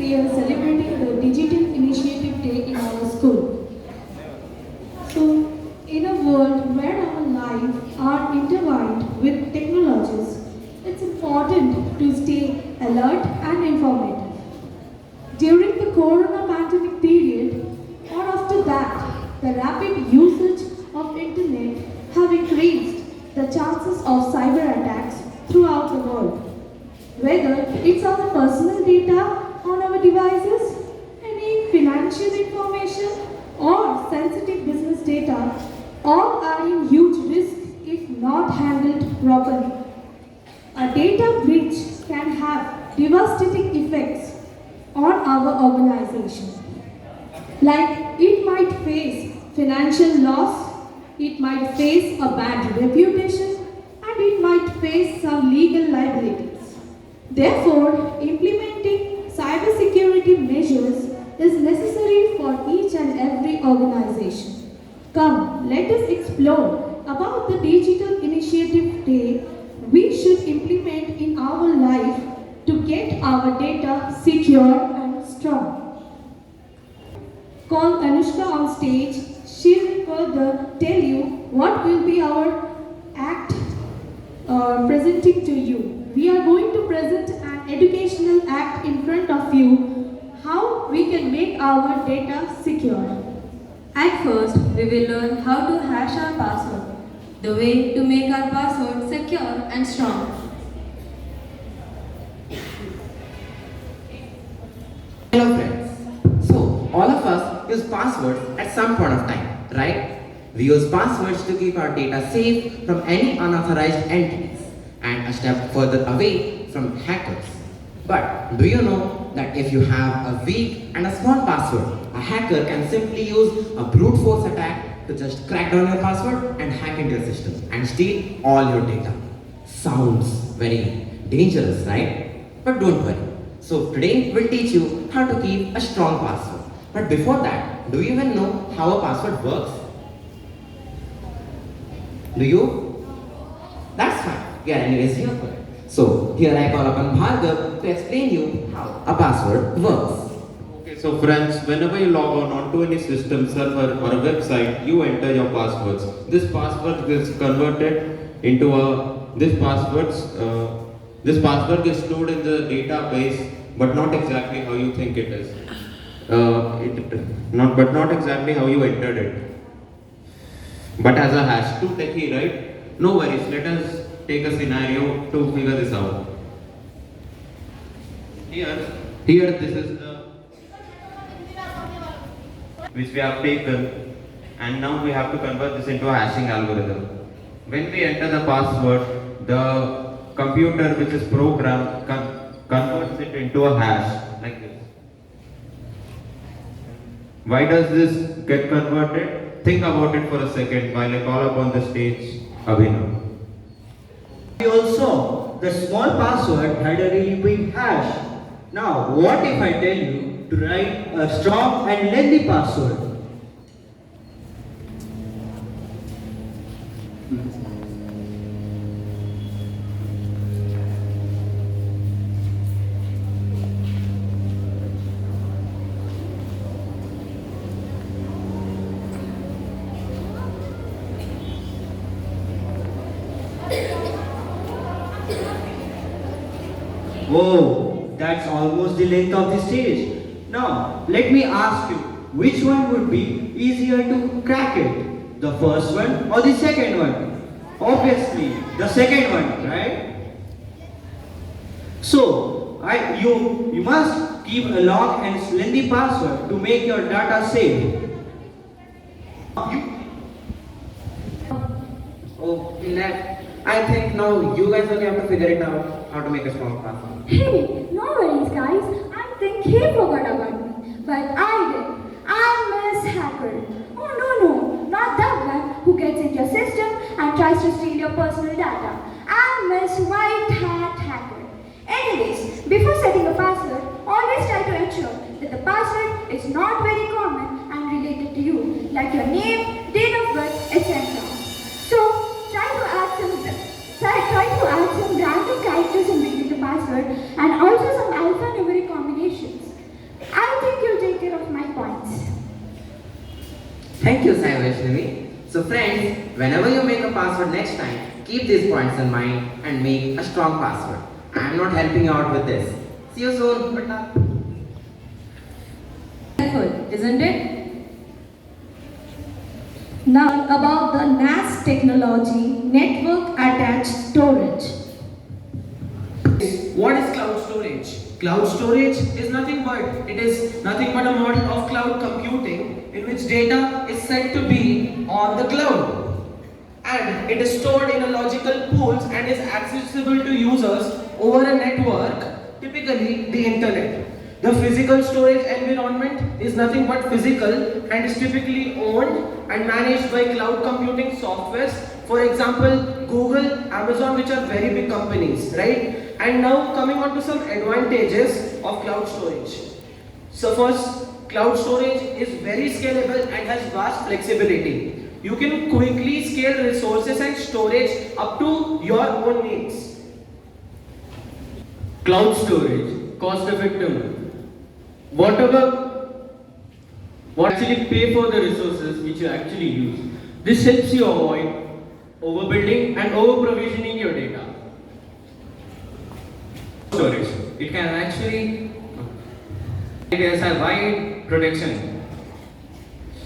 we are celebrating the Digital Initiative Day in our school. So, in a world where our lives are intertwined with technologies, it's important to stay alert and informative. During the corona pandemic period, or after that, the rapid usage of internet have increased the chances of cyber attacks throughout the world. Whether it's our personal data on our devices, any financial information, or sensitive business data, all are in huge risk if not handled properly. A data breach can have devastating effects on our organization. Like it might face financial loss, it might face a bad reputation, and it might face some legal liabilities. Therefore, implementing cybersecurity measures is necessary for each and every organization. Come, let us explore about the Digital Initiative Day we should implement in our life to get our data secure and strong. Call Anushka on stage. She will further tell you what will be our act presenting to you. We are going to present an educational act in front of you, how we can make our data secure. At first, we will learn how to hash our password, the way to make our password secure and strong. Hello friends. So, all of us use passwords at some point of time, right? We use passwords to keep our data safe from any unauthorized entities and a step further away from hackers. But do you know that if you have a weak and a small password, a hacker can simply use a brute force attack to just crack down your password and hack into your system and steal all your data. Sounds very dangerous, right? But don't worry. So today we'll teach you how to keep a strong password. But before that, do you even know how a password works? Do you? That's fine. We are anyways here for it. So here I call upon Bhargav to explain you how a password works. Okay, so friends, whenever you log on onto any system, server or a website, you enter your passwords. This password gets converted into this password gets stored in the database, but not exactly how you think it is. Not exactly how you entered it. But as a hash, too techie, right? No worries. Let us take a scenario to figure this out. Here this is the which we have taken, and now we have to convert this into a hashing algorithm. When we enter the password, the computer which is programmed converts it into a hash like this. Why does this get converted? Think about it for a second while I call upon the stage Abhinav. Also, the small password had a really big hash. Now, what if I tell you to write a strong and lengthy password? Oh, that's almost the length of the stage. Now, let me ask you, which one would be easier to crack it? The first one or the second one? Obviously, the second one, right? So, you must keep a long and lengthy password to make your data safe. Oh, I think now you guys only have to figure it out how to make a strong password. Hey, no worries guys. I think he forgot about me. But I did. I miss Hacker. Oh no, not that one who gets into your system and tries to steal your personal data. I miss White Hat Hacker. Anyways, before setting a password, always try to ensure that the password is not very common and related to you, like your name, date of birth, etc. So, try to add some random characters in between the password and also some alphanumeric combinations. you, Sai Vaishnavi. So friends, whenever you make a password next time, keep these points in mind and make a strong password. I am not helping you out with this. See you soon. Good luck. Helpful, isn't it? Now about the NAS technology, network attached storage. What is cloud storage? Cloud storage is nothing but a model of cloud computing in which data is said to be on the cloud, and it is stored in a logical pools and is accessible to users over a network, typically the internet. The physical storage environment is nothing but physical and is typically owned and managed by cloud computing softwares. For example, Google, Amazon, which are very big companies, right? And now coming on to some advantages of cloud storage. So first, cloud storage is very scalable and has vast flexibility. You can quickly scale resources and storage up to your own needs. Cloud storage, cost effective. What actually pay for the resources which you actually use. This helps you avoid overbuilding and over provisioning your data. Storage. It can actually it has a wide protection.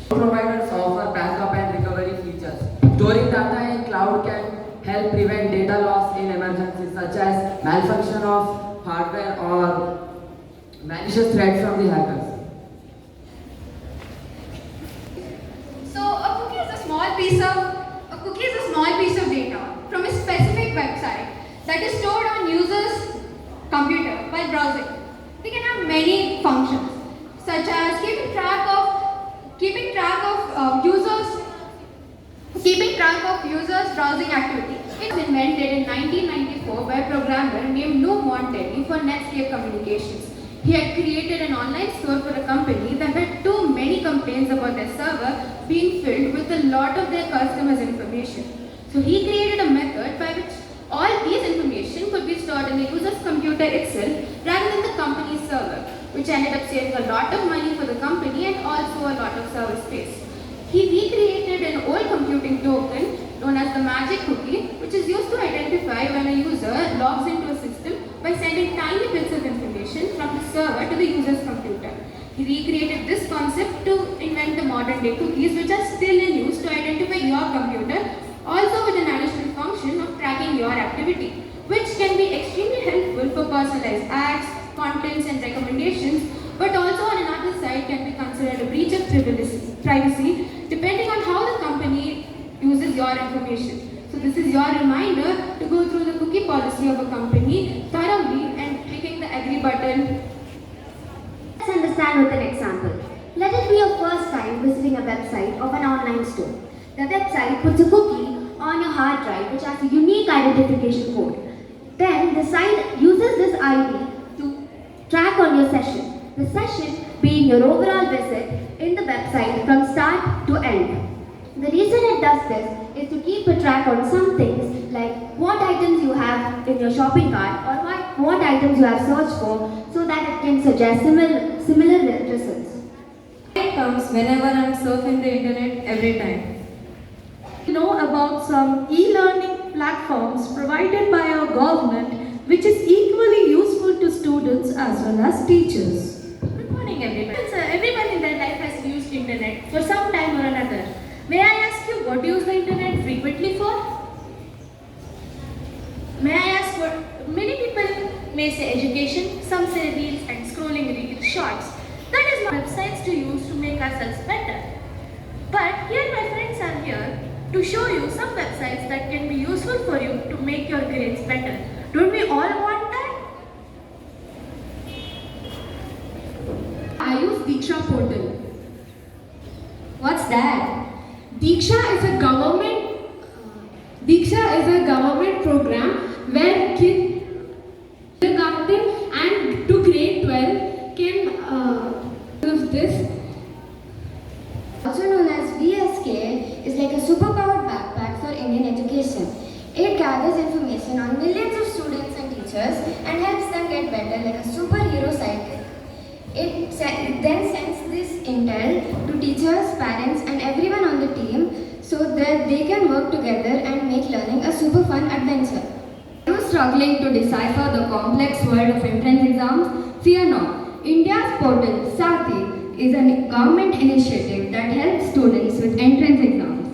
Providers offer backup and recovery features. Storing data in cloud can help prevent data loss in emergencies such as malfunction of hardware or malicious threat from the hackers. So a cookie is a small piece of data from a specific website that is stored on user's computer while browsing. They can have many functions, such as keeping track of users' browsing activity. It was invented in 1994 by a programmer named Lou Montelli for Netscape Communications. He had created an online store for a company that had too many complaints about their server being filled with a lot of their customers' information. So he created a method by which all these information could be stored in the user's computer itself rather than the company's server, which ended up saving a lot of money for the company and also a lot of server space. He recreated an old computing token known as the magic cookie, which is used to identify when a user logs into a system by sending tiny bits of information from the server to the user's computer. He recreated this concept to invent the modern day cookies, which are still in use to identify your computer, also with an additional function of tracking your activity, which can be extremely helpful for personalized ads, contents and recommendations, but also on another side can be considered a breach of privacy depending on how the company uses your information. So this is your reminder to go through the cookie policy of a company thoroughly and clicking the agree button. Let's understand with an example. Let it be your first time visiting a website of an online store. The website puts a cookie on your hard drive which has a unique identification code. Then the site uses this ID to track on your session. The session being your overall visit in the website from start to end. The reason it does this is to keep a track on some things like what items you have in your shopping cart or what items you have searched for, so that it can suggest similar results. It comes whenever I'm surfing the internet every time. Know about some e-learning platforms provided by our government, which is equally useful to students as well as teachers. Good morning everyone. Everyone in their life has used internet for some time or another. May I ask you what you use the internet frequently for? May I ask what many people may say education, some say reels and scrolling reels shorts. That is not websites to use to make ourselves better. But here my friends are here to show you some websites that can be useful for you to make your grades better. Don't we all want that? I use Diksha portal. What's that? Diksha is a government program where kids kindergarten and to grade 12 can use this. Also known as VSK, is like a superpowered backpack for Indian education. It gathers information on millions of students and teachers and helps them get better like a superhero sidekick. It then sends this intel to teachers, parents, and everyone on the team so that they can work together and make learning a super fun adventure. Are you struggling to decipher the complex world of entrance exams? Fear not. India's portal, Sati, is a government initiative that helps students with entrance exams.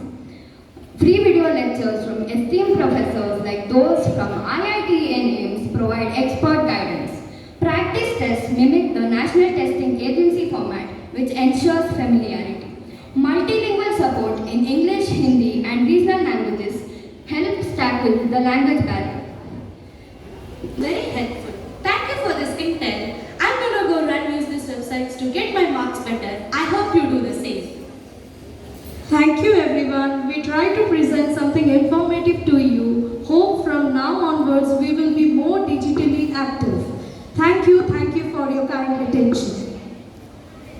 Free video lectures from esteemed professors like those from IIT and AIIMS provide expert guidance. Practice tests mimic the National Testing Agency format, which ensures familiarity. Multilingual support in English, Hindi, and regional languages helps tackle the language barrier. Very helpful. Thank you for this intel. I'm gonna go run use these websites to get my marks better. I hope you do the same. Thank you everyone. We try to present something informative to you. Hope from now onwards we will be more digitally active. Thank you for your kind attention.